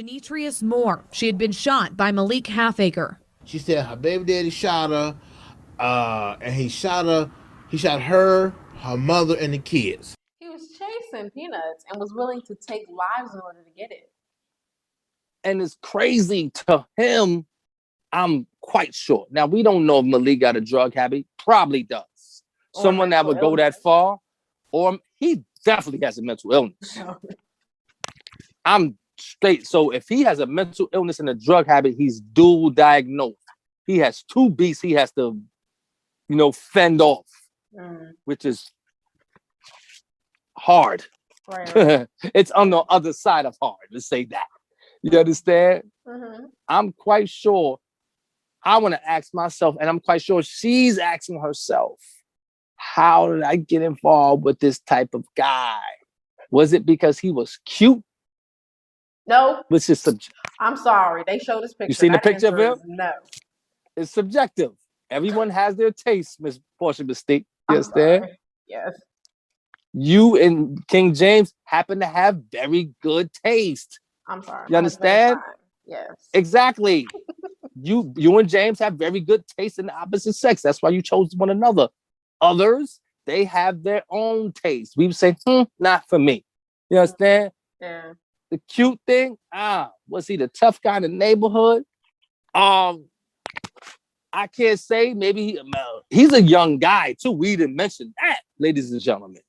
Denetrius Moore. She had been shot by Malik Halfacre. She said her baby daddy shot her, and he shot her. He shot her, her mother, and the kids. He was chasing Peanuts and was willing to take lives in order to get it. And it's crazy to him. I'm quite sure. Now, we don't know if Malik got a drug habit. Probably does. Or someone that would go illness. that far, or he definitely has a mental illness. I'm straight. So if he has a mental illness and a drug habit, he's dual diagnosed. He has two beasts he has to, fend off, which is hard. Right. It's on the other side of hard. Let's say that. You understand? Mm-hmm. I'm quite sure. I want to ask myself, and I'm quite sure she's asking herself, how did I get involved with this type of guy? Was it because he was cute? No. Which is I'm sorry. They showed this picture. You seen the picture of him? No. It's subjective. Everyone has their taste, Miss Portia Mystique. You understand? Yes. You and King James happen to have very good taste. I'm sorry. You understand? Yes. Exactly. You and James have very good taste in the opposite sex. That's why you chose one another. Others, they have their own taste. We would say, not for me. You understand? Yeah. The cute thing, was he the tough guy in the neighborhood? I can't say. Maybe he's a young guy too. We didn't mention that, ladies and gentlemen.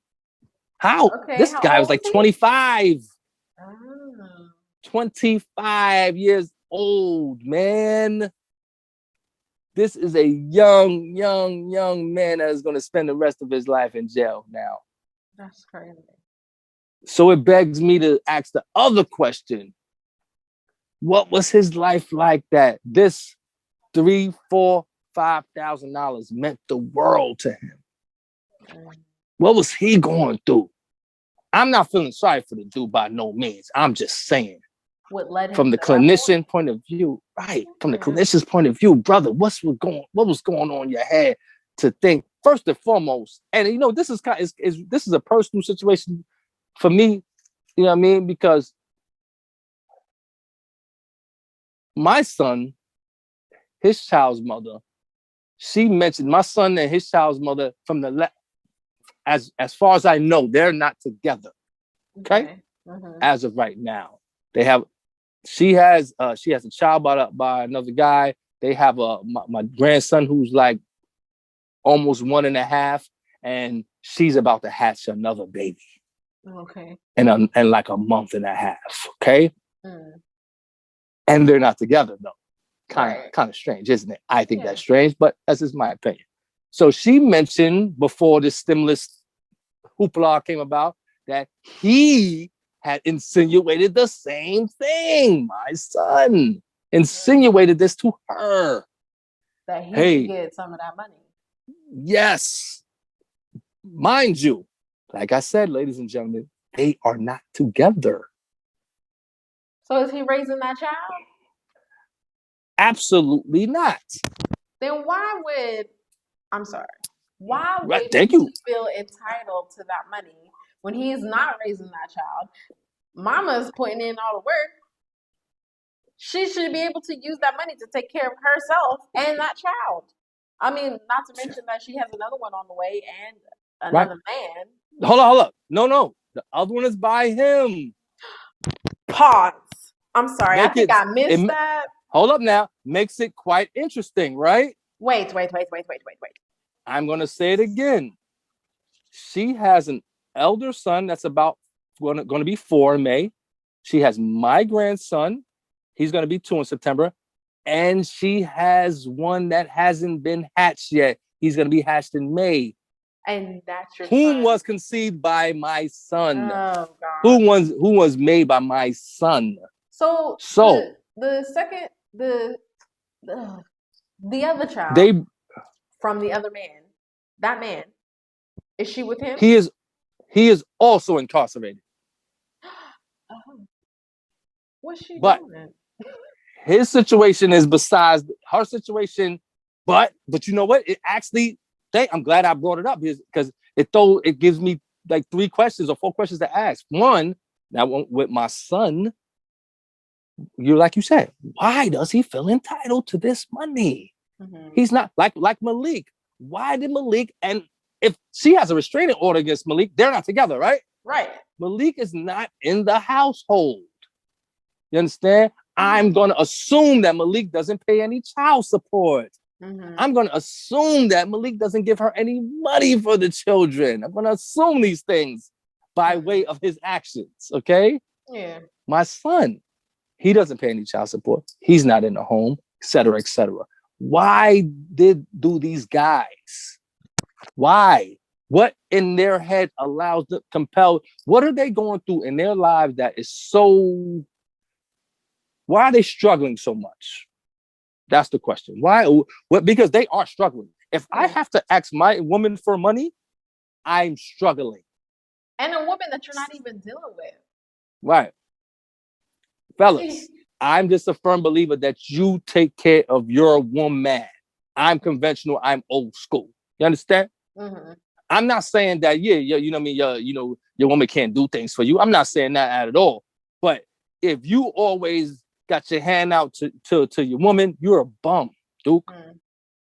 How? Okay, this guy was like 25. 25 years old, man. This is a young man that is going to spend the rest of his life in jail now. That's crazy. So it begs me to ask the other question. What was his life like that this $3,000, $4,000, $5,000 meant the world to him? What was he going through? I'm not feeling sorry for the dude by no means. I'm just saying. What led him from the clinician point of view, right? From the clinician's point of view, brother, what was going on in your head to think first and foremost? And this is this is a personal situation for me. You know what I mean? Because my son, his child's mother, she mentioned my son and his child's mother from the as far as I know, they're not together. Okay, as of right now, they have. She has a child by another guy. They have my grandson who's like almost 1.5, and she's about to hatch another baby. Okay. And like a month and a half. Okay. And they're not together though. Kind of strange, isn't it? I think that's strange, but that's just my opinion. So she mentioned before the stimulus hoopla came about that he had insinuated the same thing. My son insinuated this to her. That he could get some of that money. Yes. Mind you, like I said, ladies and gentlemen, they are not together. So is he raising that child? Absolutely not. Then why would Thank he you. feel entitled to that money when he is not raising that child? Mama's putting in all the work. She should be able to use that money to take care of herself and that child. I mean, not to mention that she has another one on the way and another man. Hold up. No. The other one is by him. Pause. I'm sorry. I think I missed that. Hold up now. Makes it quite interesting, right? Wait. I'm going to say it again. She has an elder son that's about going to be 4 in May. She has my grandson. He's going to be 2 in September. And she has one that hasn't been hatched yet. He's going to be hatched in May. And that's your Whom son. was conceived by my son. Oh, God. Who was made by my son. So the other child from the other man, that man, is she with him? He is also incarcerated. What's she doing? His situation is besides her situation, but you know what? It actually, I'm glad I brought it up because it gives me like 3 questions or 4 questions to ask. One, now with my son, you like you said, why does he feel entitled to this money? He's not like Malik. Why did Malik, and if she has a restraining order against Malik, they're not together, right? Right. Malik is not in the household. You understand? I'm going to assume that Malik doesn't pay any child support. I'm going to assume that Malik doesn't give her any money for the children. I'm going to assume these things by way of his actions, okay? Yeah. My son, he doesn't pay any child support. He's not in the home, et cetera, et cetera. Why do these guys? Why? What in their head allows them, compel? What are they going through in their lives that is so? Why are they struggling so much? That's the question. Why? What? Because they are struggling. If I have to ask my woman for money, I'm struggling. And a woman that you're not even dealing with. Right. Fellas, I'm just a firm believer that you take care of your woman. I'm conventional. I'm old school. You understand? I'm not saying that, you know what I mean, your woman can't do things for you. I'm not saying that at all. But if you always got your hand out to your woman, you're a bum, Duke.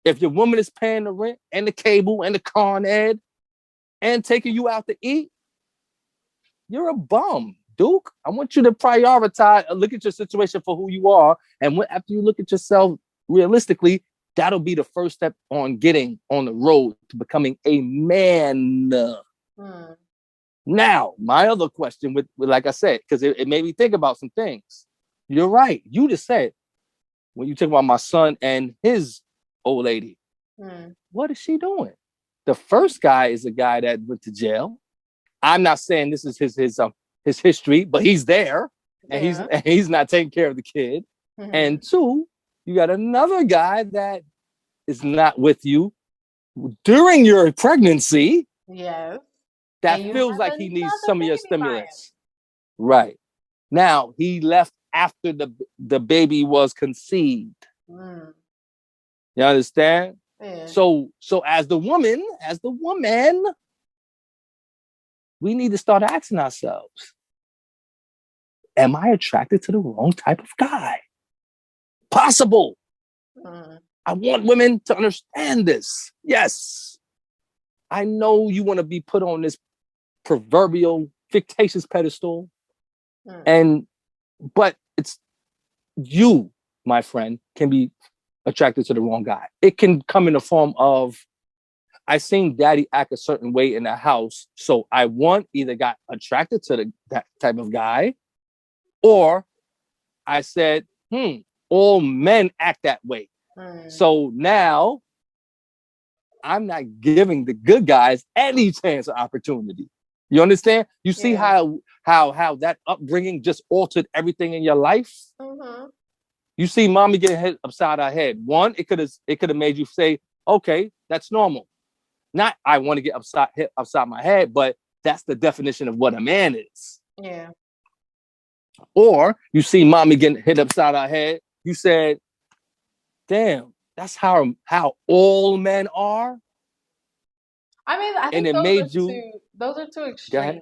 If your woman is paying the rent and the cable and the Con Ed and taking you out to eat, you're a bum, Duke. I want you to prioritize, look at your situation for who you are. And after you look at yourself realistically, that'll be the first step on getting on the road to becoming a man. Now, my other question with like I said, because it made me think about some things. You're right. You just said, when you talk about my son and his old lady, what is she doing? The first guy is a guy that went to jail. I'm not saying this is his history, but he's there and he's not taking care of the kid. And two, you got another guy that is not with you during your pregnancy. Yes. That feels like he needs some of your stimulants. Right. Now, he left after the baby was conceived. You understand? Yeah. So as the woman, we need to start asking ourselves, am I attracted to the wrong type of guy? Possible. I want women to understand this. Yes. I know you want to be put on this proverbial fictitious pedestal. But it's you, my friend, can be attracted to the wrong guy. It can come in the form of, I seen daddy act a certain way in the house. So I either got attracted to that type of guy, or I said, all men act that way. So now I'm not giving the good guys any chance or opportunity. You understand? You see how that upbringing just altered everything in your life? You see mommy getting hit upside her head. One, it could have made you say, okay, that's normal. Not I want to get hit upside my head, but that's the definition of what a man is. Yeah. Or you see mommy getting hit upside her head. You said, damn, that's how all men are. I mean, I think those are two extremes.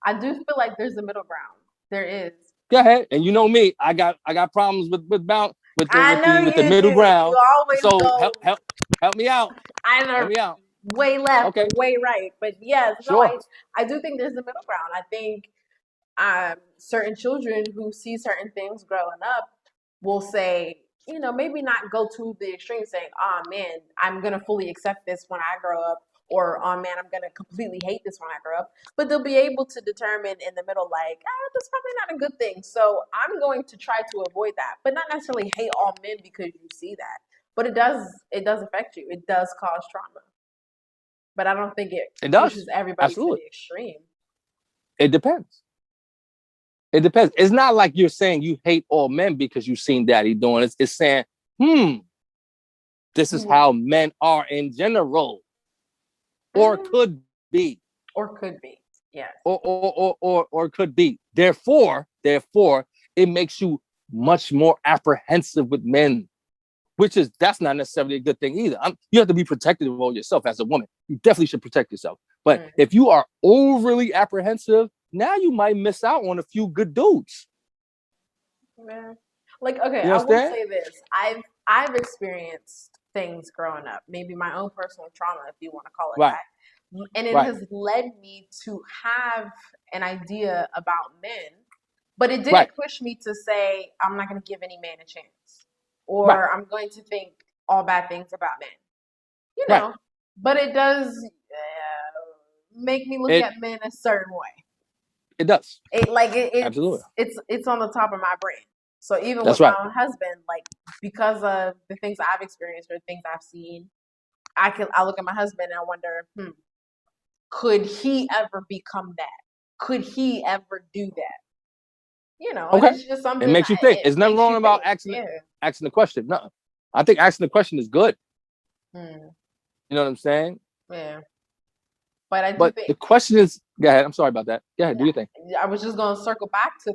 I do feel like there's a middle ground. There is. Go ahead. And you know me, I got problems with the middle ground. You always so help me out. Either help me out. Way left, way right. But yes, sure. No, I do think there's a middle ground. I think certain children who see certain things growing up will say, maybe not go to the extreme saying, oh man, I'm going to fully accept this when I grow up, or oh man, I'm going to completely hate this when I grow up. But they'll be able to determine in the middle, like, that's probably not a good thing. So I'm going to try to avoid that, but not necessarily hate all men because you see that. But it does affect you. It does cause trauma. But I don't think it pushes everybody to the extreme. It depends. It depends. It's not like you're saying you hate all men because you've seen daddy doing it. It's saying, this is how men are in general. Or could be. Or could be, yes. Or could be. Therefore, it makes you much more apprehensive with men, that's not necessarily a good thing either. You have to be protective of yourself as a woman. You definitely should protect yourself. But if you are overly apprehensive, now you might miss out on a few good dudes. Yeah. Like, okay, You I will understand? say this. I've experienced things growing up, maybe my own personal trauma, if you want to call it Right, that. And it right, has led me to have an idea about men, but it didn't right, push me to say, I'm not going to give any man a chance, right, or I'm going to think all bad things about men, you right. know. But it does make me look It at men a certain way. it does. Absolutely. It's on the top of my brain. So even with That's my right. own husband, like because of the things I've experienced or things I've seen, I look at my husband and I wonder, could he ever become that? Could he ever do that? And Okay. it's just It something makes you think. it There's nothing makes wrong you about think. asking Yeah. asking the question. No. I think asking the question is good. Hmm. You know what I'm saying? Yeah. But I do But think the question is, go ahead. I'm sorry about that. Go ahead. Do your thing. I was just gonna circle back to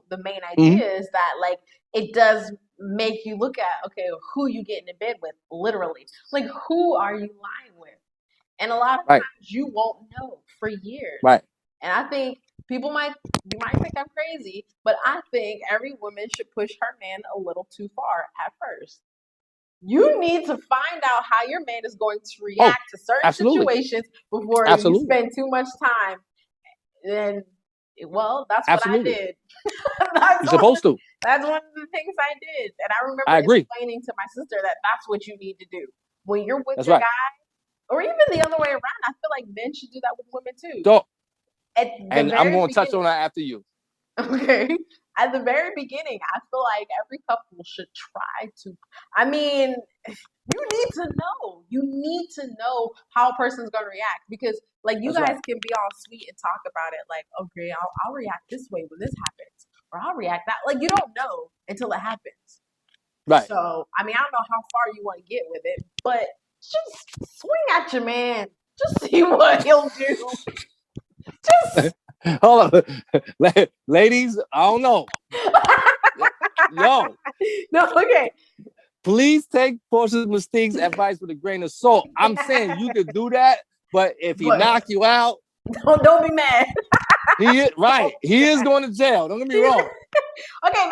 the main Mm-hmm. idea is that like it does make you look at okay, who you getting in bed with, literally. Like who are you lying with? And a lot of Right. times you won't know for years. Right. And I think you might think I'm crazy, but I think every woman should push her man a little too far at first. You need to find out how your man is going to Oh, react to certain absolutely. situations before you Absolutely. spend too much time. And well, that's what I Absolutely. did. You're supposed to. That's one of the things I did. And I remember I agree. explaining to my sister that that's what you need to do. When you're with That's your right. guy, or even the other way around, I feel like men should do that with women too. So, At the and I'm very going to touch on beginning, that after you. okay? At the very beginning, I feel like every couple should try to. I mean, you need to know. You need to know how a person's gonna react because, like, you That's guys right. can be all sweet and talk about it, like, okay, I'll react this way when this happens, or I'll react that. Like, you don't know until it happens. Right. So, I mean, I don't know how far you want to get with it, but just swing at your man. Just see what he'll do. Just Hold on. Ladies, I don't know. Yo, no, okay. please take Portia's mistakes advice with a grain of salt. I'm saying you could do that, but if he But knock you out, don't be mad. he is going to jail. Don't get me wrong,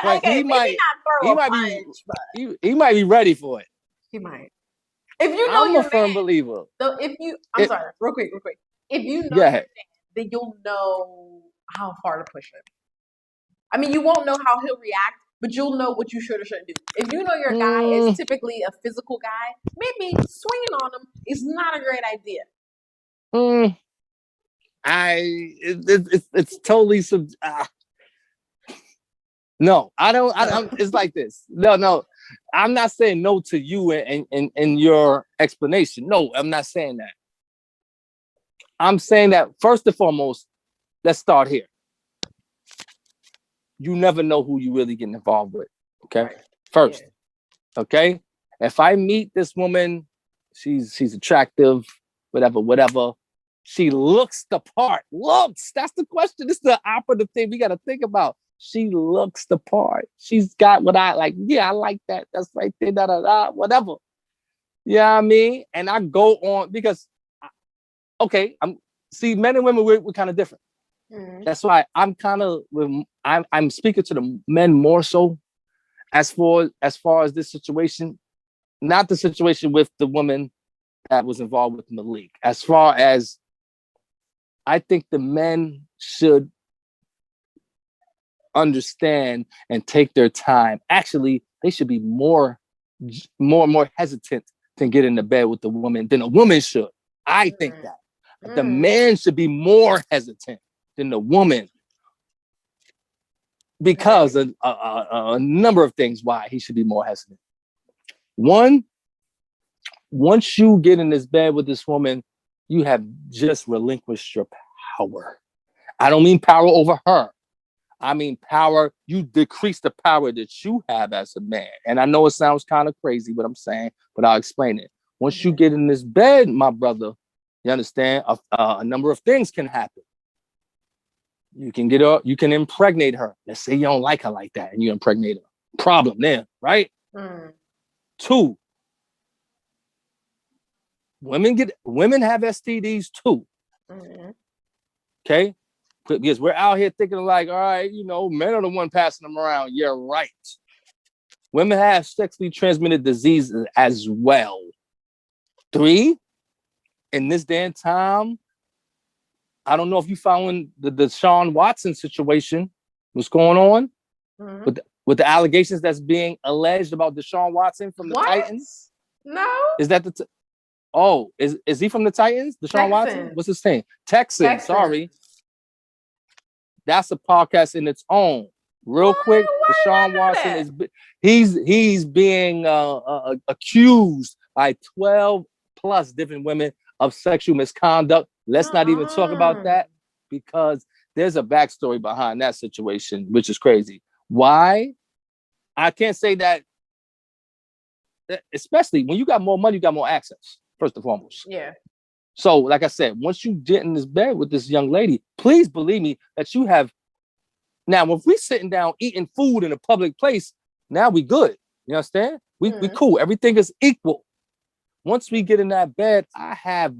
but Okay, maybe not throw he a might be punch, but he might be ready for it. he might. If you know I'm a your firm man, believer. though, I'm It, sorry, real quick. If you know your yeah. man, then you'll know how far to push him. I mean, you won't know how he'll react, but you'll know what you should or shouldn't do. If you know your guy is Mm, typically a physical guy, maybe swinging on him is not a great idea. mm, it's totally no, I don't. It's like this. No. I'm not saying no to you and your explanation. No, I'm not saying that. I'm saying that first and foremost, let's start here. You never know who you really getting involved with. Okay. Right. First. Yeah. Okay. If I meet this woman, she's attractive, whatever. She looks the part. Looks. That's the question. This is the operative thing we got to think about. She looks the part. She's got what I like. Yeah, I like that. That's right there. Whatever. Yeah, I mean, and I go on because, okay, men and women we're kind of different. Mm-hmm. That's why I'm kind of I'm speaking to the men more so as far as this situation, not the situation with the woman that was involved with Malik. As far as I think the men should understand and take their time. Actually, they should be more hesitant to get into bed with the woman than a woman should. I think that the man should be more hesitant than the woman because Okay. a number of things why he should be more hesitant. One, once you get in this bed with this woman, you have just relinquished your power. I don't mean power over her. I mean power. You decrease the power that you have as a man. And I know it sounds kind of crazy what I'm saying, but I'll explain it. Once you get in this bed, my brother, you understand a number of things can happen. You can get her, you can impregnate her. Let's say you don't like her like that and you impregnate her. Problem there, right? Mm. Two, women have STDs too. Mm-hmm. Okay? Because we're out here thinking like, all right, men are the one passing them around. You're right. Women have sexually transmitted diseases as well. 3, in this day and time, I don't know if you found the Deshaun Watson situation. What's going on with the allegations that's being alleged about Deshaun Watson from the Titans? No. Is that is he from the Titans? Deshaun Watson? What's his name? Texan. Sorry. That's a podcast in its own. Real quick, Deshaun Watson is he's being accused by 12 plus different women of sexual misconduct. Let's not even talk about that, because there's a backstory behind that situation, which is crazy. Why? I can't say that, especially when you got more money, you got more access, first and foremost. Yeah. So, like I said, once you get in this bed with this young lady, please believe me that you have. Now, if we sitting down eating food in a public place, now we good. You understand? We cool. Everything is equal. Once we get in that bed, I have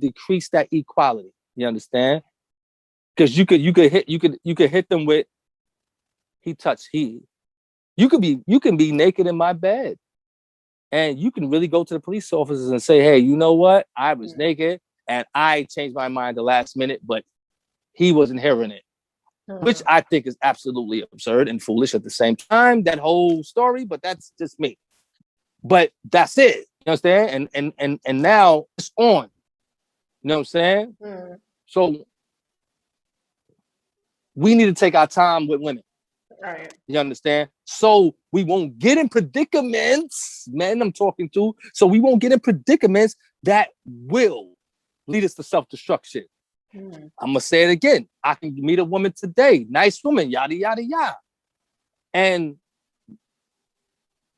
decreased that equality. You understand? Because you could hit them with he touched he. You can be naked in my bed, and you can really go to the police officers and say, hey, you know what? I was naked and I changed my mind the last minute, but he wasn't hearing it. Which I think is absolutely absurd and foolish at the same time, that whole story, but that's just me. But that's it. You understand? And now it's on. You know what I'm saying? So we need to take our time with women. Right. You understand? So we won't get in predicaments, men I'm talking to, so we won't get in predicaments that will lead us to self-destruction. I'm gonna say it again. I can meet a woman today, nice woman, yada yada yada, and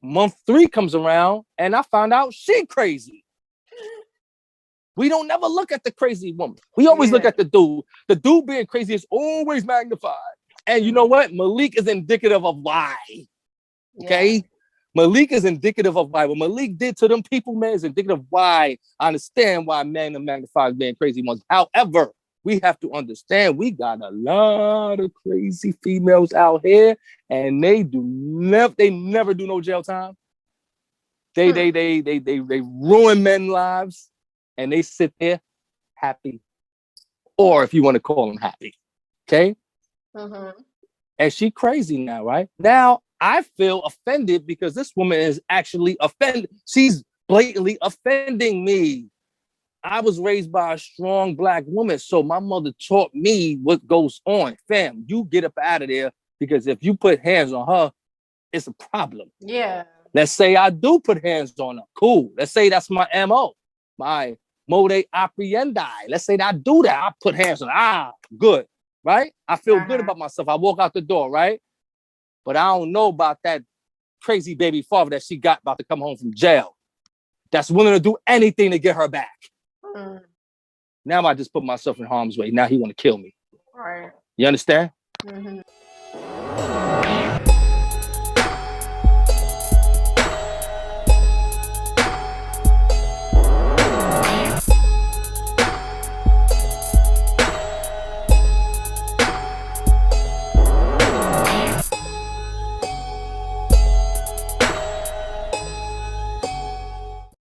month 3 comes around, and I found out she crazy. We don't never look at the crazy woman. We always look at the dude. The dude being crazy is always magnified. And you know what? Malik is indicative of why. Okay? Yeah. Malik is indicative of why. What Malik did to them people, man, is indicative of why. I understand why men are magnified being crazy ones. However, we have to understand we got a lot of crazy females out here, and they never do no jail time. They ruin men's lives, and they sit there happy, or if you want to call them happy, okay. And she crazy now, right? Now I feel offended because this woman is actually offended. She's blatantly offending me. I was raised by a strong Black woman, so my mother taught me what goes on. Fam, you get up out of there, because if you put hands on her, it's a problem. Yeah. Let's say I do put hands on her. Cool. Let's say that's my MO, my mode operandi. Let's say that I do that. I put hands on her. Good, right? I feel good about myself. I walk out the door, right? But I don't know about that crazy baby father that she got about to come home from jail, that's willing to do anything to get her back. Now I just put myself in harm's way. Now he want to kill me. Right. You understand?